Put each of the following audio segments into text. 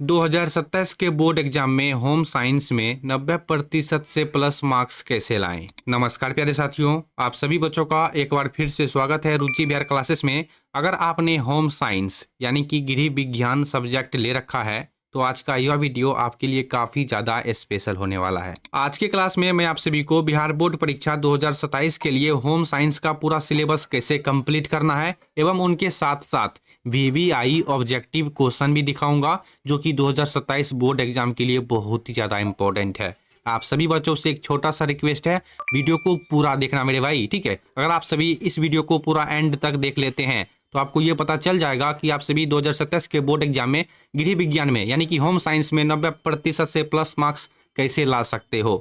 2027 के board exam में home science में 90% से प्लस मार्क्स कैसे लाएं। नमस्कार प्यारे साथियों, आप सभी बच्चों का एक बार फिर से स्वागत है रुचि बिहार क्लासेस में। अगर आपने होम साइंस यानी कि गृह विज्ञान सब्जेक्ट ले रखा है तो आज का यह वीडियो आपके लिए काफ़ी ज़्यादा स्पेशल होने वाला है। आज के क्लास में मैं आप सभी को बिहार बोर्ड परीक्षा 2027 के लिए होम साइंस का पूरा सिलेबस कैसे कंप्लीट करना है एवं उनके साथ साथ VVI ऑब्जेक्टिव क्वेश्चन भी दिखाऊंगा जो कि 2027 बोर्ड एग्जाम के लिए बहुत ही ज़्यादा इंपॉर्टेंट है। आप सभी बच्चों से एक छोटा सा रिक्वेस्ट है, वीडियो को पूरा देखना मेरे भाई, ठीक है। अगर आप सभी इस वीडियो को पूरा एंड तक देख लेते हैं तो आपको ये पता चल जाएगा कि आप सभी 2027 के बोर्ड एग्जाम में गृह विज्ञान में यानी कि होम साइंस में 90% से प्लस मार्क्स कैसे ला सकते हो,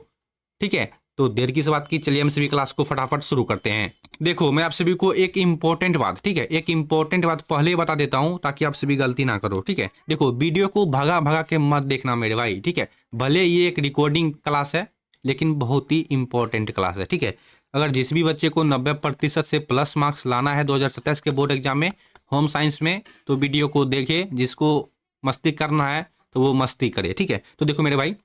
ठीक है। तो देर किस बात की, चलिए हम सभी क्लास को फटाफट शुरू करते हैं। देखो, मैं आप सभी को एक इम्पोर्टेंट बात, ठीक है, एक इम्पोर्टेंट बात पहले बता देता हूं ताकि आप सभी गलती ना करो, ठीक है। देखो, वीडियो को भगा भगा के मत देखना मेरे भाई, ठीक है। भले ये एक रिकॉर्डिंग क्लास है लेकिन बहुत ही इंपॉर्टेंट क्लास है, ठीक है। अगर जिस भी बच्चे को 90% से प्लस मार्क्स लाना है 2027 के बोर्ड एग्जाम में होम साइंस में तो वीडियो को देखे। जिसको मस्ती करना है तो वो मस्ती करे, ठीक है। तो देखो मेरे भाई,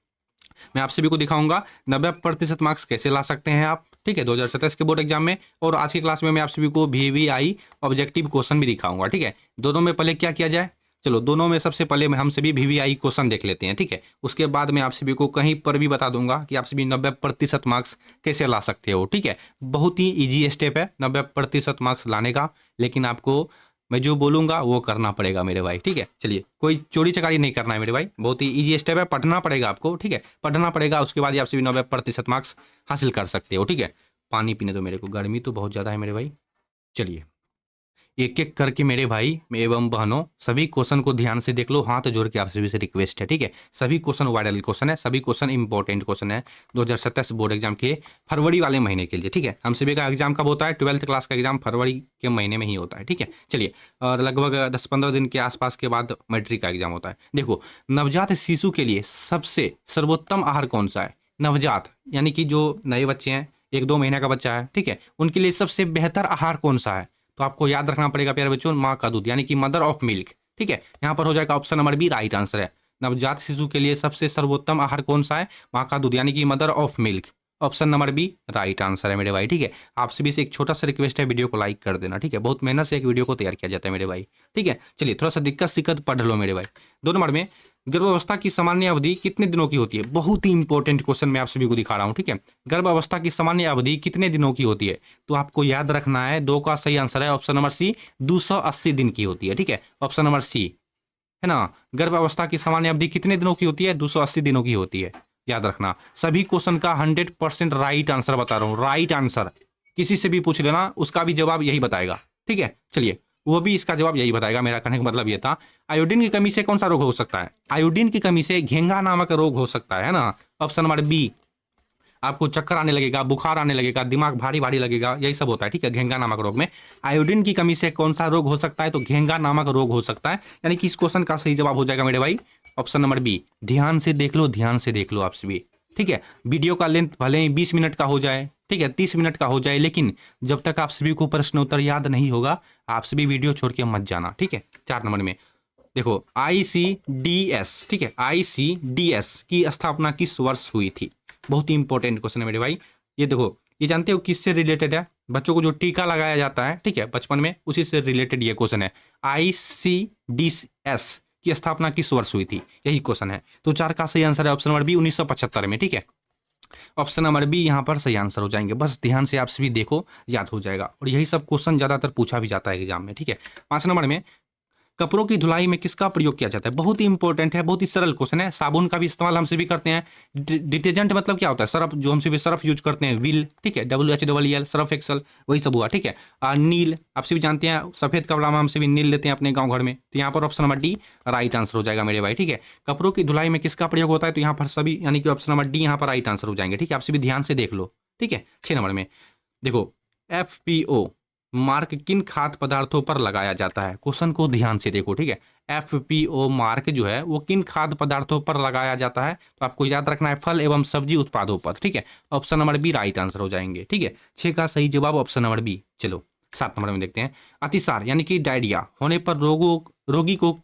मैं आप सभी को दिखाऊंगा 90% मार्क्स कैसे ला सकते हैं आप, ठीक है, 2027 के बोर्ड एग्जाम में। और आज की क्लास में मैं आप सभी को VVI ऑब्जेक्टिव क्वेश्चन भी दिखाऊंगा, ठीक है। दोनों में पहले क्या किया जाए, चलो दोनों में सबसे पहले हम सभी VVI क्वेश्चन देख लेते हैं, ठीक है। उसके बाद मैं आप सभी को कहीं पर भी बता दूंगा कि आप सभी 90% मार्क्स कैसे ला सकते हो, ठीक है। बहुत ही ईजी स्टेप है 90% मार्क्स लाने का, लेकिन आपको मैं जो बोलूंगा वो करना पड़ेगा मेरे भाई, ठीक है। चलिए, कोई चोरी चकारी नहीं करना है मेरे भाई, बहुत ही इजी स्टेप है, पढ़ना पड़ेगा आपको, ठीक है। पढ़ना पड़ेगा, उसके बाद ही आप सभी 90% मार्क्स हासिल कर सकते हो, ठीक है। पानी पीने दो मेरे को, गर्मी तो बहुत ज़्यादा है मेरे भाई। चलिए, एक एक करके मेरे भाई एवं बहनों सभी क्वेश्चन को ध्यान से देख लो, हाथ जोड़ के आप सभी से रिक्वेस्ट है, ठीक है। सभी क्वेश्चन वायरल क्वेश्चन है, सभी क्वेश्चन इंपॉर्टेंट क्वेश्चन है 2027 बोर्ड एग्जाम के फरवरी वाले महीने के लिए, ठीक है। हम सभी का एग्जाम कब होता है, 12th क्लास का एग्जाम फरवरी के महीने में ही होता है, ठीक है। चलिए, और लगभग 10-15 दिन के आसपास के बाद मैट्रिक का एग्जाम होता है। देखो, नवजात शिशु के लिए सबसे सर्वोत्तम आहार कौन सा है। नवजात यानी कि जो नए बच्चे हैं, 1-2 महीने का बच्चा है, ठीक है, उनके लिए सबसे बेहतर आहार कौन सा है। तो आपको याद रखना पड़ेगा प्यारे बच्चों, माँ का दूध यानी कि मदर ऑफ मिल्क, ठीक है। यहाँ पर हो जाएगा option number B right answer है। नवजात शिशु के लिए सबसे सर्वोत्तम आहार कौन सा है, माँ का दूध यानी कि mother of milk. Option number B right answer है मेरे भाई, ठीक है। आप सभी से एक छोटा सा रिक्वेस्ट है, वीडियो को लाइक कर देना, ठीक है। बहुत मेहनत से एक वीडियो को तैयार किया जाता है मेरे भाई, ठीक है। चलिए, थोड़ा सा दिक्कत सिक्कत पढ़ लो मेरे भाई। 2 नंबर में, गर्भावस्था की सामान्य अवधि कितने दिनों की होती है। बहुत ही इंपॉर्टेंट क्वेश्चन मैं आप सभी को दिखा रहा हूँ, ठीक है। गर्भावस्था की सामान्य अवधि कितने दिनों की होती है, तो आपको याद रखना है, 2 का सही आंसर है ऑप्शन नंबर सी, 280 दिन की होती है, ठीक है। ऑप्शन नंबर सी है ना। गर्भावस्था की सामान्य अवधि कितने दिनों की होती है, 280 दिनों की होती है, याद रखना। सभी क्वेश्चन का 100% राइट आंसर बता रहा हूँ, राइट आंसर। किसी से भी पूछ लेना, उसका भी जवाब यही बताएगा, ठीक है। चलिए, वो भी इसका जवाब यही बताएगा। मेरा कहने का मतलब ये था, आयोडीन की कमी से कौन सा रोग हो सकता है। आयोडीन की कमी से घेंगा नामक रोग हो सकता है ना। ऑप्शन नंबर बी, आपको चक्कर आने लगेगा, बुखार आने लगेगा, दिमाग भारी भारी लगेगा, यही सब होता है, ठीक है। घेंगा नामक रोग में आयोडीन की कमी से कौन सा रोग हो सकता है, तो घेंगा नामक रोग हो सकता है, यानी कि इस क्वेश्चन का सही जवाब हो जाएगा मेरे भाई ऑप्शन नंबर बी। ध्यान से देख लो, ध्यान से देख लो आप सभी, ठीक है। वीडियो का लेंथ भले ही 20 मिनट का हो जाए, ठीक है, 30 मिनट का हो जाए, लेकिन जब तक आप सभी को प्रश्न उत्तर याद नहीं होगा आप सभी वीडियो छोड़ के मत जाना, ठीक है। 4 नंबर में देखो, ICDS, ठीक है, ICDS की स्थापना किस वर्ष हुई थी। बहुत ही इंपॉर्टेंट क्वेश्चन है मेरे भाई। ये देखो, ये जानते हो किससे रिलेटेड है, बच्चों को जो टीका लगाया जाता है, ठीक है, बचपन में, उसी से रिलेटेड ये क्वेश्चन है। ICDS की स्थापना किस वर्ष हुई थी, यही क्वेश्चन है। तो 4 का सही आंसर है ऑप्शन नंबर बी, 1975 में, ठीक है। ऑप्शन नंबर बी यहाँ पर सही आंसर हो जाएंगे। बस ध्यान से आप सभी देखो, याद हो जाएगा। और यही सब क्वेश्चन ज्यादातर पूछा भी जाता है एग्जाम में, ठीक है। 5 नंबर में, कपड़ों की धुलाई में किसका प्रयोग किया जाता है। बहुत ही इंपॉर्टेंट है, बहुत ही सरल क्वेश्चन है। साबुन का भी इस्तेमाल हम सभी करते हैं। डिटर्जेंट मतलब क्या होता है, सर्फ, जो हम सभी सर्फ यूज करते हैं, व्हील, ठीक है, WHEEL, सर्फ एक्सल, वही सब हुआ, ठीक है। नील आप सभी जानते हैं, सफेद कपड़ा में हम सभी नील लेते हैं अपने गाँव घर में, तो यहाँ पर option number D right answer हो जाएगा मेरे भाई, ठीक है। कपड़ों की धुलाई में किसका प्रयोग होता है, तो यहाँ पर सभी यानी कि ऑप्शन नंबर डी यहाँ पर राइट आंसर हो जाएंगे, ठीक है। आप सभी ध्यान से देख लो, ठीक है। 6 नंबर में देखो, FPO मार्क किन खाद्य पदार्थों पर लगाया जाता है। क्वेश्चन को ध्यान से देखो, ठीक है। FPO मार्क जो है वो किन खाद्य पदार्थों पर लगाया जाता है, तो आपको याद रखना है फल एवं सब्जी उत्पादों पर, ठीक है। Option number B right answer हो जाएंगे, ठीक है। 6 का सही जवाब ऑप्शन नंबर बी। चलो, 7 नंबर में देखते हैं। अतिसार यानी कि डायरिया होने पर रोगी को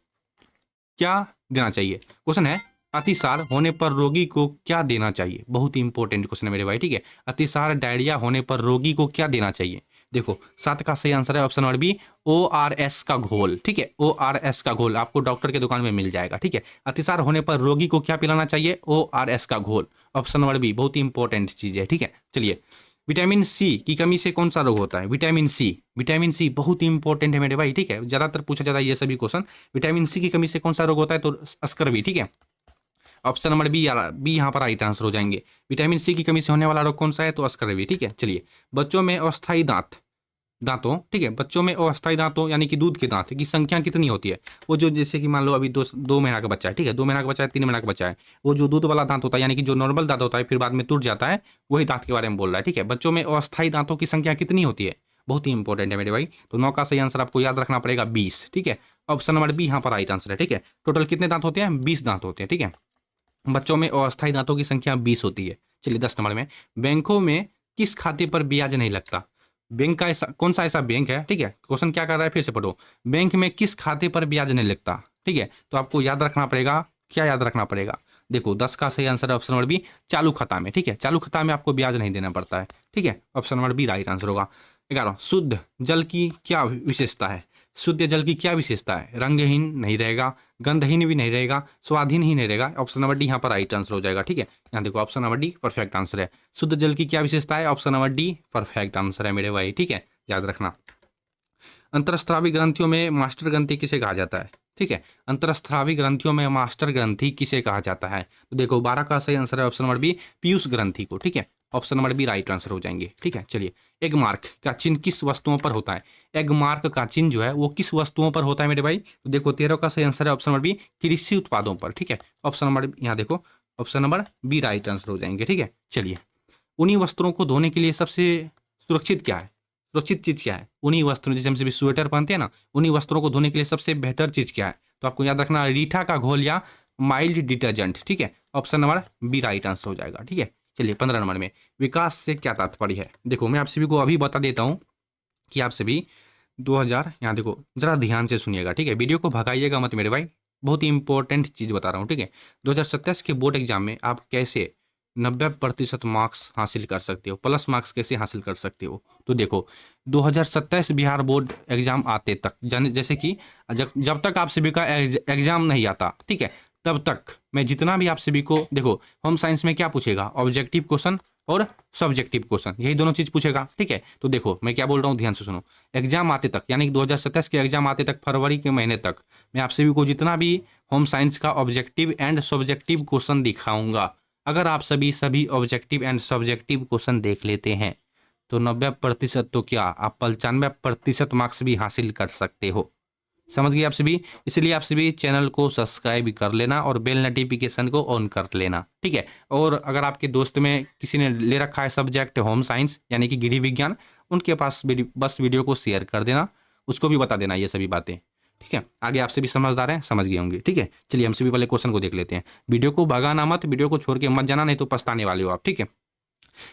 क्या देना चाहिए। क्वेश्चन है अतिसार होने पर रोगी को क्या देना चाहिए। बहुत ही इंपॉर्टेंट क्वेश्चन है मेरे भाई, ठीक है। अतिसार डायरिया होने पर रोगी को क्या देना चाहिए। देखो 7 का सही आंसर है ऑप्शन नंबर बी, ORS का घोल, ठीक है। ORS का घोल आपको डॉक्टर के दुकान में मिल जाएगा, ठीक है। अतिसार होने पर रोगी को क्या पिलाना चाहिए, ORS का घोल, ऑप्शन नंबर बी। बहुत ही इंपॉर्टेंट चीज है, ठीक है। चलिए, विटामिन सी की कमी से कौन सा रोग होता है। विटामिन सी बहुत ही इंपॉर्टेंट है मेरे भाई, ठीक है। ज्यादातर पूछा जाता है ये सभी क्वेश्चन। विटामिन सी की कमी से कौन सा रोग होता है, तो स्कर्वी, ठीक है। ऑप्शन नंबर बी यहाँ पर राइट आंसर हो जाएंगे। विटामिन सी की कमी से होने वाला रोग कौन सा है, तो स्कर्वी, ठीक है। चलिए, बच्चों में अस्थायी दांतों, ठीक है, बच्चों में अस्थायी दांतों यानी कि दूध के दांत की संख्या कितनी होती है। वो जो जैसे कि मान लो अभी 2 महीना का बच्चा है, ठीक है, 2 महीना का बच्चा है, 3 महीना का बच्चा है, वो जो दूध वाला दांत होता है यानी कि जो नॉर्मल दांत होता है फिर बाद में टूट जाता है, वही दांत के बारे में बोल रहा है, ठीक है। बच्चों में अस्थायी दांतों की संख्या कितनी होती है, बहुत ही इंपॉर्टेंट है मेरे भाई। तो 9 का सही आंसर आपको याद रखना पड़ेगा 20, ठीक है। ऑप्शन नंबर बी यहाँ पर राइट आंसर है, ठीक है। टोटल कितने दांत होते हैं, 20 दांत होते हैं, ठीक है। बच्चों में अस्थायी दांतों की संख्या 20 होती है। चलिए 10 नंबर में, बैंकों में किस खाते पर ब्याज नहीं लगता। बैंक का ऐसा कौन सा ऐसा बैंक है, ठीक है। क्वेश्चन क्या कर रहा है, फिर से पढ़ो। बैंक में किस खाते पर ब्याज नहीं लगता, ठीक है। तो आपको याद रखना पड़ेगा, क्या याद रखना पड़ेगा। देखो 10 का सही आंसर है ऑप्शन नंबर बी, चालू खाता में, ठीक है। चालू खाता में आपको ब्याज नहीं देना पड़ता है, ठीक है। Option number B right answer होगा। 11, शुद्ध जल की क्या विशेषता है। शुद्ध जल की क्या विशेषता है, रंगहीन नहीं रहेगा, गंधहीन भी नहीं रहेगा, स्वादहीन ही नहीं रहेगा। ऑप्शन नंबर डी यहाँ पर राइट आंसर हो जाएगा, ठीक है। यहाँ देखो option number D perfect answer है। शुद्ध जल की क्या विशेषता है, option number D perfect answer है मेरे भाई, ठीक है, याद रखना। अंतरस्त्रावी ग्रंथियों में मास्टर ग्रंथि किसे कहा जाता है, ठीक है। अंतरस्त्रावी ग्रंथियों में मास्टर ग्रंथि किसे कहा जाता है। तो देखो 12 का सही आंसर है ऑप्शन नंबर बी, पीयूष ग्रंथि को, ठीक है। Option number B right answer हो जाएंगे, ठीक है। चलिए, एग मार्क का चिन्ह किस वस्तुओं पर होता है। एग मार्क का चिन्ह जो है वो किस वस्तुओं पर होता है मेरे भाई। तो देखो 13 का सही आंसर है ऑप्शन नंबर बी, कृषि उत्पादों पर, ठीक है। ऑप्शन नंबर यहाँ देखो option number B right answer हो जाएंगे, ठीक है। चलिए, उन्हीं वस्त्रों को धोने के लिए सबसे सुरक्षित क्या है, सुरक्षित चीज क्या है। उन्हीं वस्त्रों, जैसे हम सभी स्वेटर पहनते हैं ना, उन्हीं वस्त्रों को धोने के लिए सबसे बेहतर चीज क्या है। तो आपको याद रखना रीठा का घोल या माइल्ड डिटर्जेंट, ठीक है। Option number B right answer हो जाएगा, ठीक है। चलिए 15 नंबर में, विकास से क्या तात्पर्य है। देखो मैं आप सभी को अभी बता देता हूँ कि आप सभी 2000, यहाँ देखो जरा ध्यान से सुनिएगा, ठीक है। वीडियो को भगाइएगा मत मेरे भाई, बहुत ही इंपॉर्टेंट चीज बता रहा हूँ, ठीक है। 2027 के बोर्ड एग्जाम में आप कैसे 90% मार्क्स हासिल कर सकते हो, प्लस मार्क्स कैसे हासिल कर सकते हो। तो देखो 2027 बिहार बोर्ड एग्जाम आते तक, जैसे कि जब तक आप सभी का एग्जाम नहीं आता, ठीक है, तब तक मैं जितना भी आप सभी को, देखो होम साइंस में क्या पूछेगा, ऑब्जेक्टिव क्वेश्चन और सब्जेक्टिव क्वेश्चन, यही दोनों चीज पूछेगा, ठीक है। तो देखो मैं क्या बोल रहा हूँ, ध्यान से सुनो। एग्जाम आते तक यानी कि 2027 के एग्जाम आते तक, फरवरी के महीने तक, मैं आप सभी को जितना भी होम साइंस का ऑब्जेक्टिव एंड सब्जेक्टिव क्वेश्चन दिखाऊंगा। अगर आप सभी ऑब्जेक्टिव एंड सब्जेक्टिव क्वेश्चन देख लेते हैं तो 90% तो क्या, आप 95% मार्क्स भी हासिल कर सकते हो। समझ गए आप सभी। इसलिए आप सभी चैनल को सब्सक्राइब कर लेना और बेल नोटिफिकेशन को ऑन कर लेना, ठीक है। और अगर आपके दोस्त में किसी ने ले रखा है सब्जेक्ट होम साइंस यानी कि गृह विज्ञान, उनके पास बस वीडियो को शेयर कर देना, उसको भी बता देना ये सभी बातें, ठीक है। आगे आप सभी समझदार हैं, समझ गए होंगे, ठीक है। चलिए हम सभी वाले क्वेश्चन को देख लेते हैं। वीडियो को भगाना मत, वीडियो को छोड़ के मत जाना, नहीं तो पछताने वाले हो आप, ठीक है।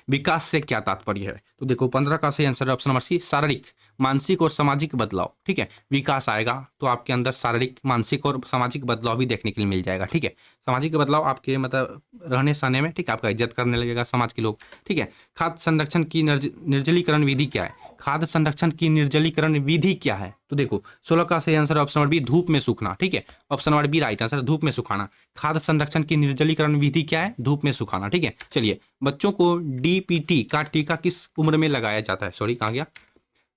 विकास से क्या तात्पर्य है। तो देखो 15 का सही आंसर है ऑप्शन नंबर सी, शारीरिक, मानसिक और सामाजिक बदलाव, ठीक है। विकास आएगा तो आपके अंदर शारीरिक, मानसिक और सामाजिक बदलाव भी देखने के लिए मिल जाएगा, ठीक है। सामाजिक बदलाव आपके मतलब रहने सहने में, ठीक है, आपका इज्जत करने लगेगा समाज के लोग, ठीक है। खाद्य संरक्षण की निर्जलीकरण विधि क्या है। खाद्य संरक्षण की निर्जलीकरण विधि क्या है। तो देखो 16 का सही आंसर ऑप्शन नंबर बी, धूप में सूखना, ठीक है। Option number B right answer, धूप में सुखाना। खाद्य संरक्षण की निर्जलीकरण विधि क्या है, धूप में सुखाना, ठीक है। चलिए, बच्चों को डीपीटी का टीका किस उम्र में लगाया जाता है। सॉरी कहाँ गया,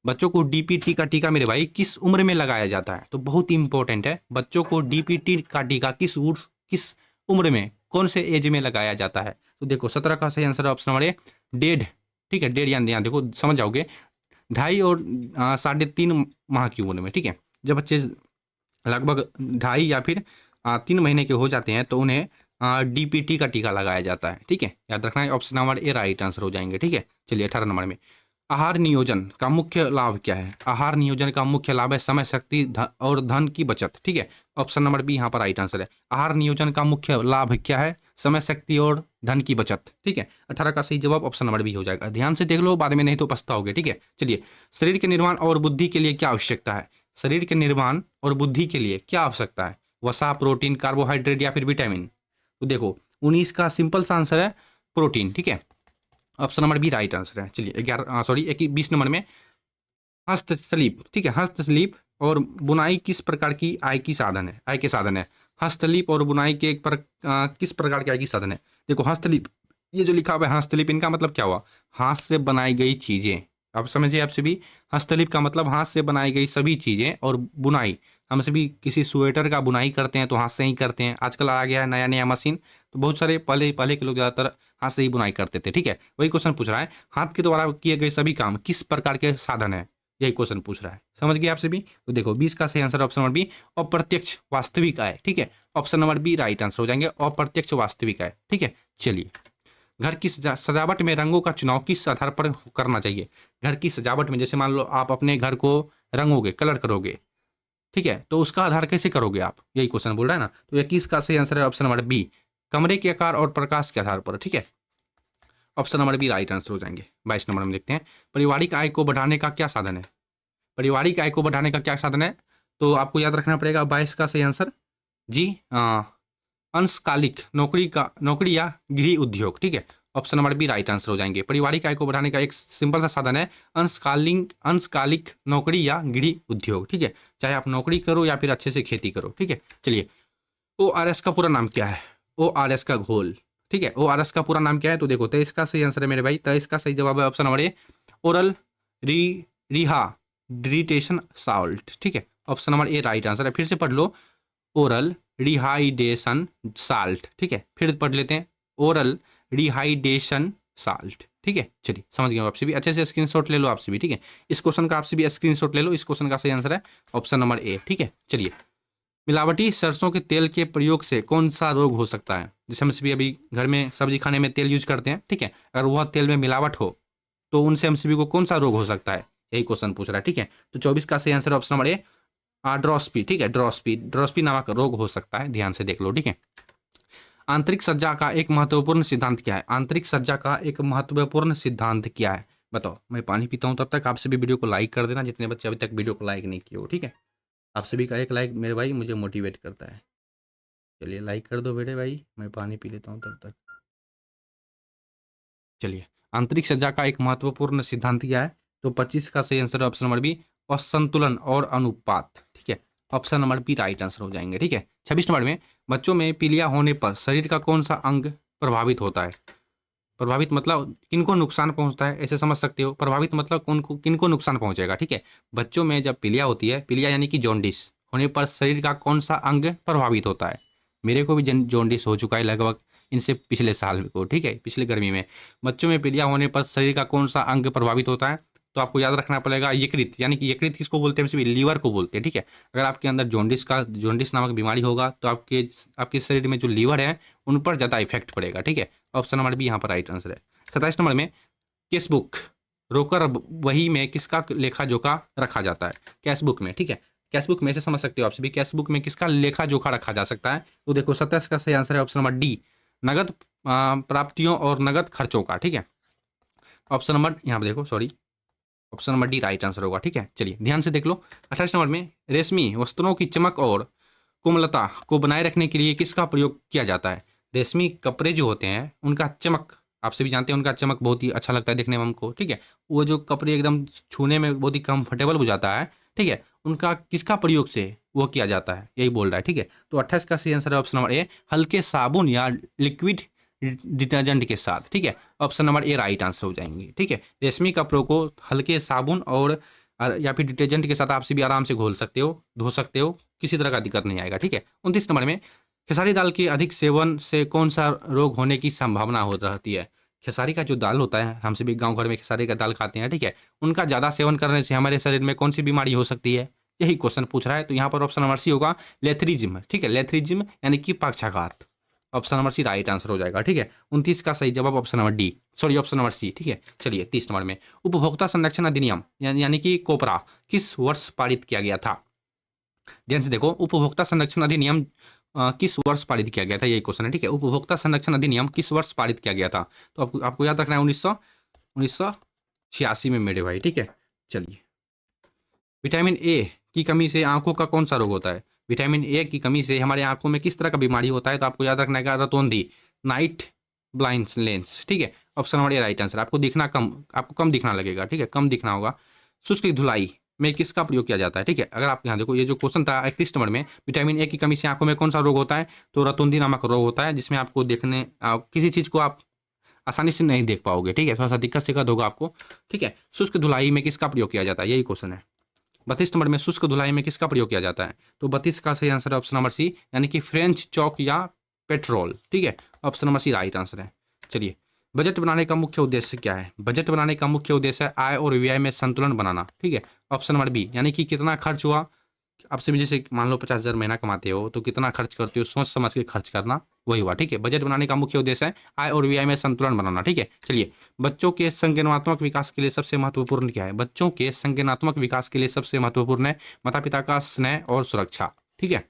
बच्चों को डीपीटी का टीका मेरे भाई किस उम्र में लगाया जाता है। तो बहुत ही इंपॉर्टेंट है, बच्चों को डीपीटी का टीका किस उम्र में, कौन से एज में लगाया जाता है। तो देखो 17 का सही आंसर ऑप्शन नंबर ए, 1.5, ठीक है। 1.5 यानी यहाँ देखो समझ जाओगे, 2.5 और 3.5 माह की उम्र में, ठीक है। जब बच्चे लगभग 2.5 या फिर 3 महीने के हो जाते हैं तो उन्हें डीपीटी का टीका लगाया जाता है, ठीक है। याद रखना है, option number A right answer हो जाएंगे, ठीक है। चलिए 18 नंबर में, आहार नियोजन का मुख्य लाभ क्या है। आहार नियोजन का मुख्य लाभ है समय, शक्ति और धन की बचत, ठीक है। ऑप्शन नंबर बी यहाँ पर राइट आंसर है। आहार नियोजन का मुख्य लाभ क्या है, समय, शक्ति और धन की बचत, ठीक है। 18 का सही जवाब ऑप्शन नंबर बी हो जाएगा। ध्यान से देख लो, बाद में नहीं तो पछताओगे, ठीक है। चलिए, शरीर के निर्माण और बुद्धि के लिए क्या आवश्यकता है। शरीर के निर्माण और बुद्धि के लिए क्या आवश्यकता है। वसा, प्रोटीन, कार्बोहाइड्रेट या फिर विटामिन? तो देखो 19 का सिंपल सा आंसर है प्रोटीन, ठीक है। Option number B right answer है। चलिए 11 सॉरी 20 नंबर में हस्तशिल्प, ठीक है, हस्तशिल्प और बुनाई किस प्रकार की आय के साधन है? हस्तशिल्प और बुनाई के किस प्रकार की आय की साधन है? देखो हस्तशिल्प, ये जो लिखा हुआ है हस्तशिल्प, इनका मतलब क्या हुआ? हाथ से बनाई गई चीजें। अब समझिए आप सभी, हस्तशिल्प का मतलब हाथ से बनाई गई सभी चीजें, और बुनाई, हम सभी किसी स्वेटर का बुनाई करते हैं तो हाथ से ही करते हैं। आजकल आ गया है नया नया मशीन, तो बहुत सारे पहले पहले के लोग ज़्यादातर हाथ से ही बुनाई करते थे, ठीक है। वही क्वेश्चन पूछ रहा है, हाथ के द्वारा किए गए सभी काम किस प्रकार के साधन है? यही क्वेश्चन पूछ रहा है, समझ गए आप सभी? तो देखो 20 का सही आंसर ऑप्शन नंबर बी, अप्रत्यक्ष वास्तविक आय, ठीक है। Option number B right answer हो जाएंगे, अप्रत्यक्ष वास्तविक आय, ठीक है। चलिए, घर की सजावट में रंगों का चुनाव किस आधार पर करना चाहिए? घर की सजावट में, जैसे मान लो आप अपने घर को रंगोगे, कलर करोगे, ठीक है, तो उसका आधार कैसे करोगे आप? यही क्वेश्चन बोल रहा है ना। तो 21 का सही आंसर है ऑप्शन नंबर बी, कमरे के आकार और प्रकाश के आधार पर, ठीक है। Option number B right answer हो जाएंगे। 22 नंबर में देखते हैं, पारिवारिक आय को बढ़ाने का क्या साधन है? पारिवारिक आय को बढ़ाने का क्या साधन है? तो आपको याद रखना पड़ेगा 22 का सही आंसर जी, अंशकालिक नौकरी या गृह उद्योग, ठीक है। Option number B right answer हो जाएंगे। पारिवारिक आय को बढ़ाने का एक सिंपल सा साधन है अंशकालिक नौकरी या गृह उद्योग, ठीक है। चाहे आप नौकरी करो या फिर अच्छे से खेती करो, ठीक है। चलिए, ORS का पूरा नाम क्या है? ORS का घोल, ठीक है। ORS का पूरा नाम क्या है? तो देखो 23 का सही आंसर है मेरे भाई, 23 का सही जवाब है ऑप्शन नंबर ए, ओरल री रिहाइड्रेशन साल्ट, ठीक है। Option number A right answer है। फिर से पढ़ लो, ओरल रिहाइड्रेशन साल्ट, ठीक है। फिर पढ़ लेते हैं, ओरल रिहाइड्रेशन साल्ट, ठीक है। चलिए समझ गए आपसे भी, अच्छे से स्क्रीनशॉट ले लो आपसे भी, ठीक है। इस क्वेश्चन का आपसे भी स्क्रीनशॉट ले लो, इस क्वेश्चन का सही आंसर है ऑप्शन नंबर ए, ठीक है। चलिए, मिलावटी सरसों के तेल के प्रयोग से कौन सा रोग हो सकता है? जैसे हम सभी अभी घर में सब्जी खाने में तेल यूज करते हैं, ठीक है, अगर वह तेल में मिलावट हो तो उनसे हम सभी को कौन सा रोग हो सकता है? यही क्वेश्चन पूछ रहा है, ठीक है। तो 24 का सही आंसर ऑप्शन नंबर ए, ड्रॉस्पी, ठीक है। ड्रॉस्पी नामक रोग हो सकता है, ध्यान से देख लो, ठीक है। आंतरिक सज्जा का एक महत्वपूर्ण सिद्धांत क्या है? आंतरिक सज्जा का एक महत्वपूर्ण सिद्धांत क्या है? बताओ। मैं पानी पीता हूँ, तब तक आप सभी वीडियो को लाइक कर देना, जितने बच्चे अभी तक वीडियो को लाइक नहीं किए हो, ठीक है। आप सभी का एक लाइक मेरे भाई मुझे मोटिवेट करता है। चलिए लाइक कर दो मेरे भाई, मैं पानी पी लेता हूँ तब तक। चलिए, आंतरिक सज्जा का एक महत्वपूर्ण सिद्धांत क्या है? तो 25 का सही आंसर है ऑप्शन नंबर बी, असंतुलन और अनुपात, ठीक है। Option number B right answer हो जाएंगे, ठीक है। 26 नंबर में, बच्चों में पीलिया होने पर शरीर का कौन सा अंग प्रभावित होता है? प्रभावित मतलब किनको नुकसान पहुंचता है, ऐसे समझ सकते हो। प्रभावित मतलब कौन को किनको नुकसान पहुंचेगा, ठीक है। बच्चों में जब पीलिया होती है, पीलिया यानी कि जॉन्डिस होने पर शरीर का कौन सा अंग प्रभावित होता है? मेरे को भी जॉन्डिस हो चुका है लगभग इनसे पिछले साल को, ठीक है, पिछले गर्मी में। बच्चों में पीलिया होने पर शरीर का कौन सा अंग प्रभावित होता है? तो आपको याद रखना पड़ेगा यकृत, यानी कि यकृत किसको बोलते हैं? हम सभी लीवर को बोलते हैं, ठीक है। अगर आपके अंदर जॉन्डिस नामक बीमारी होगा तो आपके शरीर में जो लीवर है उन पर ज़्यादा इफेक्ट पड़ेगा, ठीक है। ऑप्शन नंबर बी यहाँ पर राइट आंसर है। 27 नंबर में, केसबुक रोकर वही में किसका लेखा जोखा रखा जाता है? कैशबुक में, ठीक है। कैशबुक में से समझ सकते हो आप सभी, कैशबुक में किसका लेखा जोखा रखा जा सकता है? तो देखो 27 का सही आंसर है ऑप्शन नंबर डी, नगद प्राप्तियों और नगद खर्चों का, ठीक है। ऑप्शन नंबर यहाँ पर देखो, sorry, option number D right answer होगा, ठीक है। चलिए ध्यान से देख लो, 28 नंबर में, रेशमी वस्त्रों की चमक और कोमलता को बनाए रखने के लिए किसका प्रयोग किया जाता है? रेशमी कपड़े जो होते हैं उनका चमक, आप सभी जानते हैं उनका चमक बहुत ही अच्छा लगता है देखने में हमको, ठीक है। वो जो कपड़े एकदम छूने में बहुत ही कंफर्टेबल हो जाता है, ठीक है, उनका किसका प्रयोग से वो किया जाता है? यही बोल रहा है, ठीक है। तो 28 का सही आंसर है ऑप्शन नंबर ए, हल्के साबुन या लिक्विड डिटर्जेंट के साथ, ठीक है। Option number A right answer हो जाएंगे, ठीक है। रेशमी कपड़ों को हल्के साबुन और या फिर डिटर्जेंट के साथ आप भी आराम से घोल सकते हो, धो सकते हो, किसी तरह का दिक्कत नहीं आएगा, ठीक है। 29 नंबर में, खेसारी दाल के अधिक सेवन से कौन सा रोग होने की संभावना हो रहती है? खेसारी का जो दाल होता है, हम सभी गांव घर में खेसारी का दाल खाते हैं, ठीक है, उनका ज़्यादा सेवन करने से हमारे शरीर में कौन सी बीमारी हो सकती है? यही क्वेश्चन पूछ रहा है। तो यहाँ पर ऑप्शन नंबर सी होगा, लेथरिज्म, ठीक है। लेथरिज्म यानी कि पक्षाघात। Option number C right answer हो जाएगा, ठीक है। 29 का सही जवाब option number D, sorry option number C, ठीक है। चलिए 30 नंबर में, उपभोक्ता संरक्षण अधिनियम यानी कि कोपरा किस वर्ष पारित किया गया था? ध्यान से देखो, उपभोक्ता संरक्षण अधिनियम किस वर्ष पारित किया गया था, यही क्वेश्चन है, ठीक है। उपभोक्ता संरक्षण अधिनियम किस वर्ष पारित किया गया था? तो आपको याद रखना है 1986 में मेरे भाई, ठीक है। चलिए, विटामिन ए की कमी से आंखों का कौन सा रोग होता है? विटामिन ए की कमी से हमारे आंखों में किस तरह का बीमारी होता है? तो आपको याद रखना है रतौंधी, नाइट ब्लाइंड लेंस, ठीक है। Option number A right answer. आपको कम दिखना लगेगा, ठीक है, कम दिखना होगा। शुष्क धुलाई में किसका प्रयोग किया जाता है? ठीक है, अगर आप यहाँ देखो, ये जो क्वेश्चन था 31 नंबर में, विटामिन ए की कमी से आंखों में कौन सा रोग होता है? तो रतौंधी नामक रोग होता है, जिसमें आपको किसी चीज़ को आप आसानी से नहीं देख पाओगे, ठीक है, थोड़ा सा दिक्कत होगा आपको, ठीक है। शुष्क धुलाई में किसका प्रयोग किया जाता है? यही क्वेश्चन है। 32 नंबर में शुष्क धुलाई में किसका प्रयोग किया जाता है? तो 32 का सही आंसर है ऑप्शन नंबर सी, यानी कि फ्रेंच चौक या पेट्रोल, ठीक है। Option number C right answer है। चलिए, बजट बनाने का मुख्य उद्देश्य क्या है? बजट बनाने का मुख्य उद्देश्य है आय और व्यय में संतुलन बनाना, ठीक है। ऑप्शन नंबर बी, यानी कि कितना खर्च हुआ आपसे भी, जैसे मान लो 50,000 महीना कमाते हो तो कितना खर्च करते हो, सोच समझ के खर्च करना, वही हुआ, ठीक है। बजट बनाने का मुख्य उद्देश्य है आय और व्यय में संतुलन बनाना, ठीक है। चलिए, बच्चों के संज्ञानात्मक विकास के लिए सबसे महत्वपूर्ण क्या है? बच्चों के संज्ञानात्मक विकास के लिए सबसे महत्वपूर्ण है माता पिता का स्नेह और सुरक्षा, ठीक है।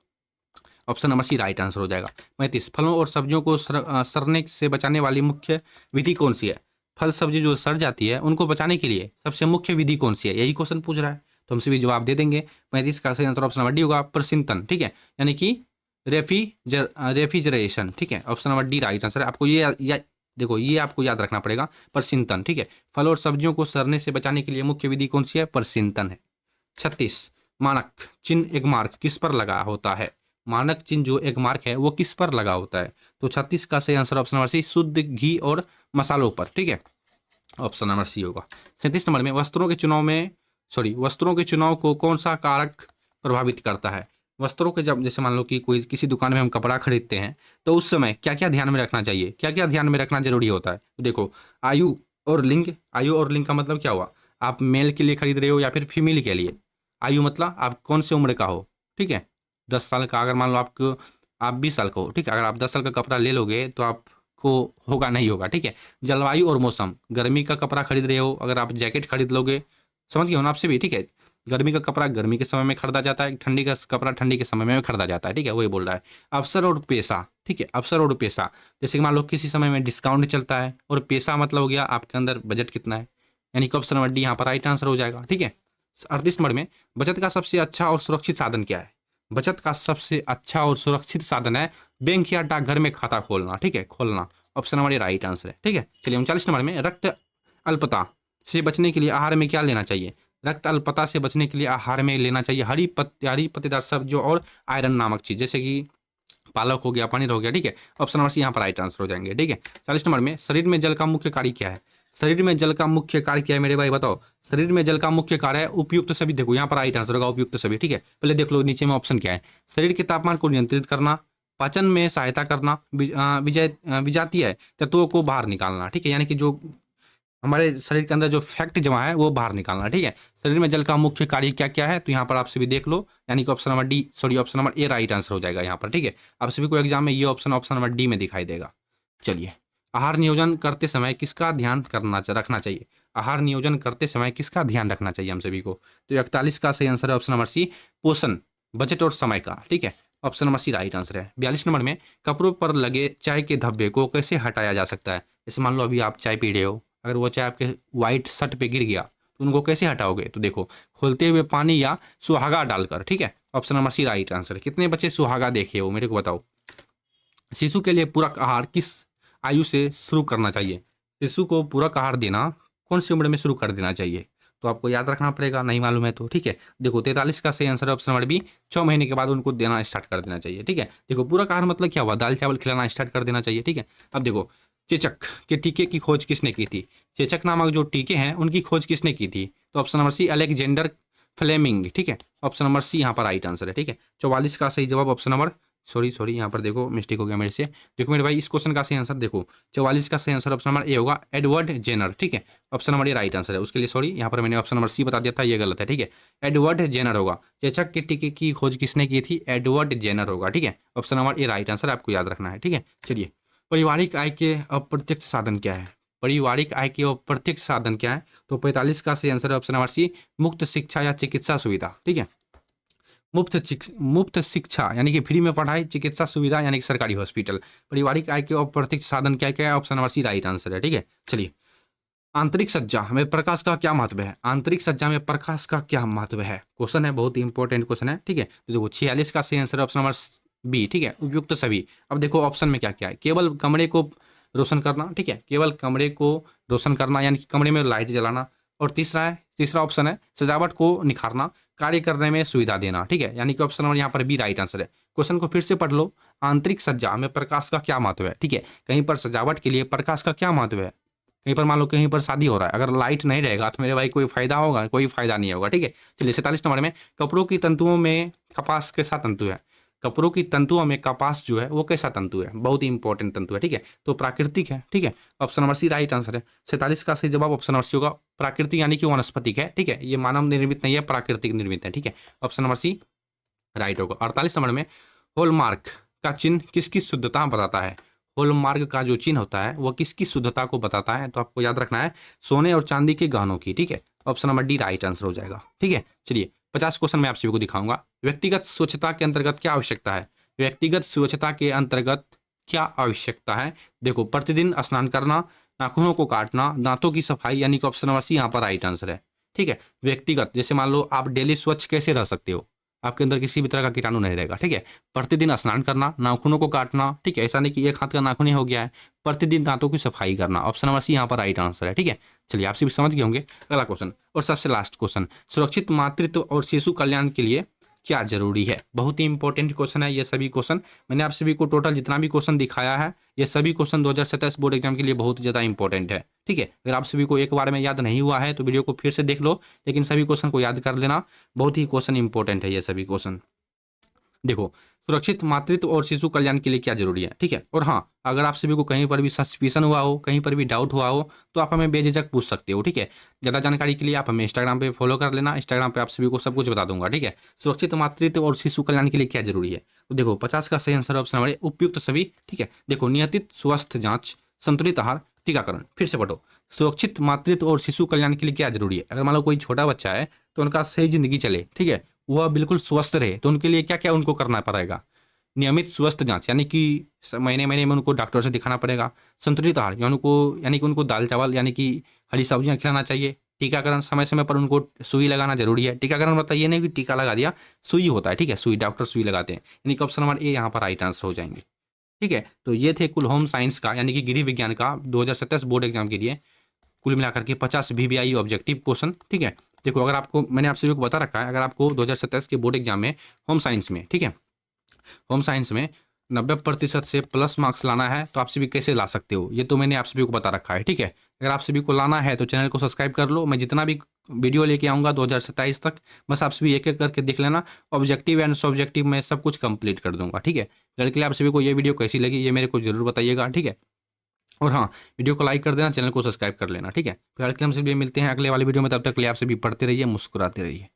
Option number C right answer हो जाएगा। 35, फलों और सब्जियों को सड़ने से बचाने वाली मुख्य विधि कौन सी है? फल सब्जी जो सड़ जाती है उनको बचाने के लिए सबसे मुख्य विधि कौन सी है? यही क्वेश्चन पूछ रहा है, तो हमसे भी जवाब दे देंगे। 35 का सही आंसर ऑप्शन नंबर डी होगा, प्रसिंतन, ठीक है, यानी कि रेफ्रिजरेशन, ठीक है। Option number D right answer है। आपको देखो, ये आपको याद रखना पड़ेगा, प्रसिंतन, ठीक है। फल और सब्जियों को सड़ने से बचाने के लिए मुख्य विधि कौन सी है? प्रसिंतन है। 36, मानक चिन्ह एगमार्क किस पर लगा होता है? मानक चिन्ह जो एगमार्क है वो किस पर लगा होता है? तो 36 का सही आंसर ऑप्शन नंबर सी, शुद्ध घी और मसालों पर, ठीक है। ऑप्शन नंबर सी होगा। 37 नंबर में वस्त्रों के चुनाव को कौन सा कारक प्रभावित करता है? वस्त्रों के, जब जैसे मान लो कि कोई किसी दुकान में हम कपड़ा खरीदते हैं तो उस समय क्या क्या ध्यान में रखना चाहिए, क्या क्या ध्यान में रखना जरूरी होता है? तो देखो, आयु और लिंग का मतलब क्या हुआ? आप मेल के लिए खरीद रहे हो या फिर फीमेल के लिए? आयु मतलब आप कौन से उम्र का हो, ठीक है। 10 साल का, अगर मान लो आप 20 साल का हो, ठीक है, अगर आप 10 साल का कपड़ा ले लोगे तो आपको होगा नहीं होगा, ठीक है। जलवायु और मौसम, गर्मी का कपड़ा खरीद रहे हो, अगर आप जैकेट खरीद लोगे, समझ गए हो ना आपसे भी, ठीक है। गर्मी का कपड़ा गर्मी के समय में खरीदा जाता है, ठंडी का कपड़ा ठंडी के समय में खरीदा जाता है, ठीक है, वही बोल रहा है। अवसर और पेशा, ठीक है, अवसर और पेशा, जैसे कि मान लो किसी समय में डिस्काउंट चलता है, और पेशा मतलब हो गया आपके अंदर बजट कितना है, यानी कि ऑप्शन नंबर डी यहाँ पर राइट आंसर हो जाएगा, ठीक है। 38 नंबर में, बचत का सबसे अच्छा और सुरक्षित साधन क्या है? बचत का सबसे अच्छा और सुरक्षित साधन है बैंक या डाकघर में खाता खोलना, ठीक है, खोलना। Option number A right answer है, ठीक है। चलिए, 39 नंबर में, रक्त अल्पता से बचने के लिए आहार में क्या लेना चाहिए? रक्त अल्पता से बचने के लिए आहार में लेना चाहिए हरी पत्तेदार सब्जियों और आयरन नामक चीज, जैसे कि पालक हो गया, पनीर हो गया, ठीक है। ऑप्शन नंबर सी यहाँ पर राइट आंसर हो जाएंगे, ठीक है। 40 नंबर में, शरीर में जल का मुख्य कार्य क्या है? शरीर में जल का मुख्य कार्य क्या है मेरे भाई, बताओ। शरीर में जल का मुख्य कार्य है उपयुक्त सभी, देखो यहाँ पर राइट आंसर होगा उपयुक्त सभी, ठीक है। पहले देख लो नीचे में ऑप्शन क्या है। शरीर के तापमान को नियंत्रित करना, पाचन में सहायता करना, विजातीय तत्वों को बाहर निकालना, ठीक है, यानी कि जो हमारे शरीर के अंदर जो फैक्ट जमा है वो बाहर निकालना, ठीक है। शरीर में जल का मुख्य कार्य क्या क्या है? तो यहाँ पर आपसे भी देख लो, यानी कि option number A right answer हो जाएगा यहाँ पर, ठीक है। आप सभी को एग्जाम में ये ऑप्शन नंबर डी में दिखाई देगा। चलिए, आहार नियोजन करते समय किसका ध्यान रखना चाहिए? आहार नियोजन करते समय किसका ध्यान रखना चाहिए हम सभी को? तो 41 का सही आंसर है ऑप्शन नंबर सी, पोषण, बजट और समय का, ठीक है। Option number C right answer है। 42 नंबर में, कपड़ों पर लगे चाय के धब्बे को कैसे हटाया जा सकता है? जैसे मान लो अभी आप चाय पी रहे हो, अगर वो चाय आपके व्हाइट शर्ट पे गिर गया तो उनको कैसे हटाओगे? तो देखो, खोलते हुए पानी या सुहागा डालकर, ठीक है। Option number C right answer है। कितने बच्चे सुहागा देखे हो मेरे को बताओ। शिशु के लिए पूरक आहार किस आयु से शुरू करना चाहिए? शिशु को पूरक आहार देना कौन सी उम्र में शुरू कर देना चाहिए? तो आपको याद रखना पड़ेगा, नहीं मालूम है तो, ठीक है। देखो, 43 का सही आंसर है ऑप्शन नंबर बी, 6 महीने के बाद उनको देना स्टार्ट कर देना चाहिए, ठीक है। देखो, पूरक आहार मतलब क्या हुआ? दाल चावल खिलाना स्टार्ट कर देना चाहिए, ठीक है। अब देखो, चेचक के टीके की खोज किसने की थी? चेचक नामक जो टीके हैं उनकी खोज किसने की थी? तो option number C, Alexander Fleming, ठीक है। ऑप्शन नंबर सी यहाँ पर राइट आंसर है, ठीक है। 44 का सही जवाब ऑप्शन नंबर, सॉरी यहाँ पर देखो मिस्टेक हो गया मेरे से। देखो मेरे भाई, इस क्वेश्चन का सही आंसर देखो, 44 का सही आंसर ऑप्शन नंबर ए होगा, एडवर्ड जेनर, ठीक है। Option number A right answer है। उसके लिए सॉरी, यहाँ पर मैंने ऑप्शन नंबर सी बता दिया था, ये गलत है, ठीक है। एडवर्ड जेनर होगा। चेचक के टीके की खोज किसने की थी? एडवर्ड जेनर होगा, ठीक है। Option number A right answer आपको याद रखना है, ठीक है। चलिए, पारिवारिक आय के अप्रत्यक्ष साधन क्या है? पारिवारिक आय के अप्रत्यक्ष साधन क्या है? तो 45 का सही आंसर है ऑप्शन नंबर सी, मुफ्त शिक्षा या चिकित्सा सुविधा, ठीक है। मुफ्त शिक्षा यानी कि फ्री में पढ़ाई, चिकित्सा सुविधा यानी कि सरकारी हॉस्पिटल। पारिवारिक आय के अप्रत्यक्ष साधन क्या क्या है? Option number C right answer है, ठीक है। चलिए, आंतरिक सज्जा में प्रकाश का क्या महत्व है? आंतरिक सज्जा में प्रकाश का क्या महत्व है? क्वेश्चन है, बहुत ही इंपॉर्टेंट क्वेश्चन है। ठीक है, तो देखो 46 का सही आंसर है ऑप्शन नंबर बी। ठीक है, उपयुक्त सभी। अब देखो ऑप्शन में क्या क्या है। केवल कमरे को रोशन करना, ठीक है, केवल कमरे को रोशन करना यानी कि कमरे में लाइट जलाना। और तीसरा ऑप्शन है सजावट को निखारना, कार्य करने में सुविधा देना। ठीक है, यानी कि ऑप्शन नंबर यहाँ पर बी राइट आंसर है। क्वेश्चन को फिर से पढ़ लो। आंतरिक सज्जा में प्रकाश का क्या महत्व है? ठीक है, कहीं पर सजावट के लिए प्रकाश का क्या महत्व है? कहीं पर मान लो कहीं पर शादी हो रहा है, अगर लाइट नहीं रहेगा तो मेरे भाई कोई फायदा होगा? कोई फायदा नहीं होगा। ठीक है, चलिए 47 नंबर में कपड़ों की तंतुओं में कपास कैसा तंतु है? कपड़ों की तंतुओं में कपास जो है वो कैसा तंतु है? बहुत ही इंपॉर्टेंट तंतु है। ठीक है, तो प्राकृतिक है। ठीक है, option number C right answer है। 47 का सही जवाब ऑप्शन नंबर सी होगा, प्राकृतिक यानी कि वनस्पतिक है। ठीक है, ये मानव निर्मित नहीं है, प्राकृतिक निर्मित है। ठीक है, ऑप्शन नंबर सी राइट होगा। 48 नंबर में हॉलमार्क का चिन्ह किसकी शुद्धता बताता है? हॉलमार्क का जो चिन्ह होता है वो किसकी शुद्धता को बताता है? तो आपको याद रखना है सोने और चांदी के गहनों की। ठीक है, option number D right answer हो जाएगा। ठीक है, चलिए 50 क्वेश्चन मैं आप सभी को दिखाऊंगा। व्यक्तिगत स्वच्छता के अंतर्गत क्या आवश्यकता है? व्यक्तिगत स्वच्छता के अंतर्गत क्या आवश्यकता है? देखो, प्रतिदिन स्नान करना, नाखूनों को काटना, दांतों की सफाई, यानी कि ऑप्शन नंबर सी यहाँ पर राइट आंसर है। ठीक है, व्यक्तिगत जैसे मान लो आप डेली स्वच्छ कैसे रह सकते हो? आपके अंदर किसी भी तरह का कीटाणु नहीं रहेगा। ठीक है, प्रतिदिन स्नान करना, नाखूनों को काटना। ठीक है, ऐसा नहीं कि एक हाथ का नाखून ही हो गया है। प्रतिदिन दांतों की सफाई करना, ऑप्शन नंबर सी यहाँ पर राइट आंसर है। ठीक है, चलिए आप सभी समझ गए होंगे। अगला क्वेश्चन और सबसे लास्ट क्वेश्चन, सुरक्षित मातृत्व और शिशु कल्याण के लिए क्या जरूरी है? बहुत ही इंपॉर्टेंट क्वेश्चन है ये सभी क्वेश्चन। मैंने आप सभी को टोटल जितना भी क्वेश्चन दिखाया है ये सभी क्वेश्चन 2027 बोर्ड एग्जाम के लिए बहुत ज़्यादा इंपॉर्टेंट है। ठीक है, अगर आप सभी को एक बार में याद नहीं हुआ है तो वीडियो को फिर से देख लो, लेकिन सभी क्वेश्चन को याद कर लेना। बहुत ही क्वेश्चन इंपॉर्टेंट है ये सभी क्वेश्चन। देखो, सुरक्षित मातृत्व और शिशु कल्याण के लिए क्या जरूरी है? ठीक है, और हाँ, अगर आप सभी को कहीं पर भी सस्पिशन हुआ हो, कहीं पर भी डाउट हुआ हो, तो आप हमें बेझिझक पूछ सकते हो। ठीक है, ज़्यादा जानकारी के लिए आप हमें इंस्टाग्राम पे फॉलो कर लेना। इंस्टाग्राम पे आप सभी को सब कुछ बता दूंगा। ठीक है, सुरक्षित मातृत्व और शिशु कल्याण के लिए क्या जरूरी है? तो देखो 50 का सही आंसर ऑप्शन नंबर उपयुक्त सभी। ठीक है, देखो नियमित स्वस्थ जांच, संतुलित आहार, टीकाकरण। फिर से पढ़ो, सुरक्षित मातृत्व और शिशु कल्याण के लिए क्या जरूरी है? अगर मान लो कोई छोटा बच्चा है तो उनका सही जिंदगी चले, ठीक है, वह बिल्कुल स्वस्थ रहे, तो उनके लिए क्या क्या उनको करना पड़ेगा? नियमित स्वस्थ जांच यानी कि महीने महीने में उनको डॉक्टर से दिखाना पड़ेगा। संतुलित आहार यानी कि उनको दाल चावल यानी कि हरी सब्जियां खिलाना चाहिए। टीकाकरण समय समय पर उनको सुई लगाना जरूरी है। टीकाकरण मतलब ये नहीं कि टीका लगा दिया, सुई होता है। ठीक है, सुई, डॉक्टर सुई लगाते हैं। यानी कि ऑप्शन नंबर ए यहाँ पर राइट आंसर हो जाएंगे। ठीक है, तो ये थे कुल होम साइंस का यानी कि गृह विज्ञान का 2027 बोर्ड एग्जाम के लिए कुल मिलाकर के 50 VVI ऑब्जेक्टिव क्वेश्चन। ठीक है, देखो अगर आपको मैंने आप सभी को बता रखा है, अगर आपको 2027 के बोर्ड एग्जाम में होम साइंस में, ठीक है, होम साइंस में 90% से प्लस मार्क्स लाना है तो आप सभी कैसे ला सकते हो, ये तो मैंने आप सभी को बता रखा है। ठीक है, अगर आप सभी को लाना है तो चैनल को सब्सक्राइब कर लो। मैं जितना भी वीडियो लेके आऊँगा 2027 तक, बस आप सभी एक एक करके देख लेना। ऑब्जेक्टिव एंड सब्जेक्टिव मैं सब कुछ कंप्लीट कर दूंगा। ठीक है, फिलहाल के लिए आप सभी को ये वीडियो कैसी लगी ये मेरे को जरूर बताइएगा। ठीक है, और हाँ, वीडियो को लाइक कर देना, चैनल को सब्सक्राइब कर लेना। ठीक है, फिलहाल के लिए हम सभी मिलते हैं अगले वाले वीडियो में। तब तक के लिए आप सभी पढ़ते रहिए, मुस्कुराते रहिए।